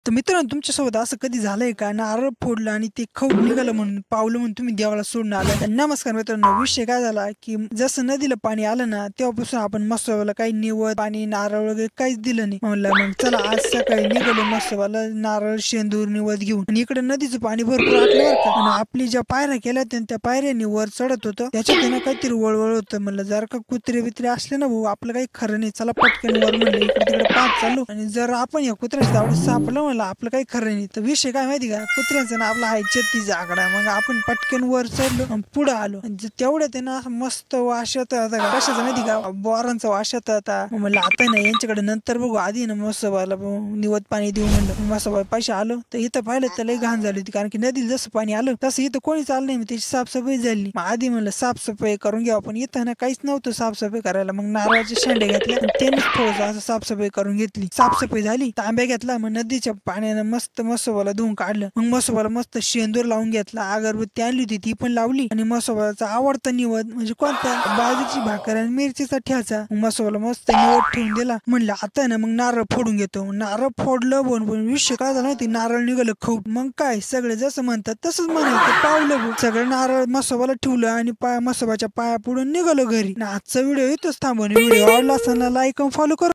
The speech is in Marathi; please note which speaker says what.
Speaker 1: तर मित्रांनो, तुमच्यासोबत असं कधी झालंय का? नारळ फोडलं आणि ते खौट निघालं म्हणून पावलं म्हणून तुम्ही देवाला सोडून आला. तर नमस्कार मित्रांनो, विषय काय झाला की जसं नदीला पाणी आलं ना, तेव्हापासून आपण मत्स्यवाला काही निवड पाणी नारळ वगैरे काहीच दिलं नाही. म्हणलं मग चला आज सकाळी निघालो मत्स्यवाला नारळ शेंदूर निवद घेऊन, आणि इकडे नदीचं पाणी भरपूर आटलं बरं का. आणि आपली ज्या पायऱ्या केल्या होत्या त्या पायऱ्यानी वर चढत होतं, त्याच्यात ना काहीतरी वळवळ होतं. म्हणलं जर का कुत्रे बित्रे असले ना भाऊ, आपलं काही खरं नाही. चला पटकन वर म्हणलं इकडे तिकडे पाहत चाललो, आणि जर आपण या कुत्र्याच्या दावडीत सापडलं म्हणलं आपलं काही खरं नाही. तर विषय काय माहिती का, कुत्र्यांचा ना आपला हाय 36 आकडा. मग आपण पटकन वर चढलो आणि पुढे आलो, आणि तेवढ्यात आहे ना मस्त वास येत होता. कशाचा माहिती का, बोरांचा वास येत होता. म्हणलं आता नाही यांच्याकडे नंतर बघू, आधी ना मस्त व्हायला निवत पाणी देऊ म्हणलं. मस्त पैसे आलो तर इथं पाहिलं तर लई घाण झाली होती, कारण की नदीला जसं पाणी आलं तसं इथं कोणी चाललं नाही. त्याची साफसफाई झाली. मग आधी म्हणलं साफसफाई करून घ्यावं, पण इथं ना काहीच नव्हतं साफसफाई करायला. मग नारळाचे शेंडे घेतले आणि त्यांनीच थोडंसं असं साफसफाई करून घेतली. साफसफाई झाली, तांब्या घेतला, मग नदीच्या पाण्यानं मस्त मसोबाला धुवून काढलं. मग मसोबाला मस्त शेंदूर लावून घेतला, अगरबत्ती आणली होती ती पण लावली, आणि मसोबाचा आवडता निवद म्हणजे कोणता, बाजरीची भाकर आणि मिरचीचा ठ्याचा. मग मसोबाला मस्त निवद ठेवून दिला. म्हणलं आता ना मग नारळ फोडून घेतो. नारळ फोडलं, पण विषय काय झाला माहिती, नारळ निघालं खौट. मग काय सगळे जसं म्हणतात तसंच म्हणायचं, पावलं सगळं नारळ मसोबाला ठेवलं आणि मसोबाच्या पाया पुढून निघालो घरी. आजचा व्हिडिओ येतोच थांबून. व्हिडिओ आवडला असताना लाईक आणि फॉलो करा.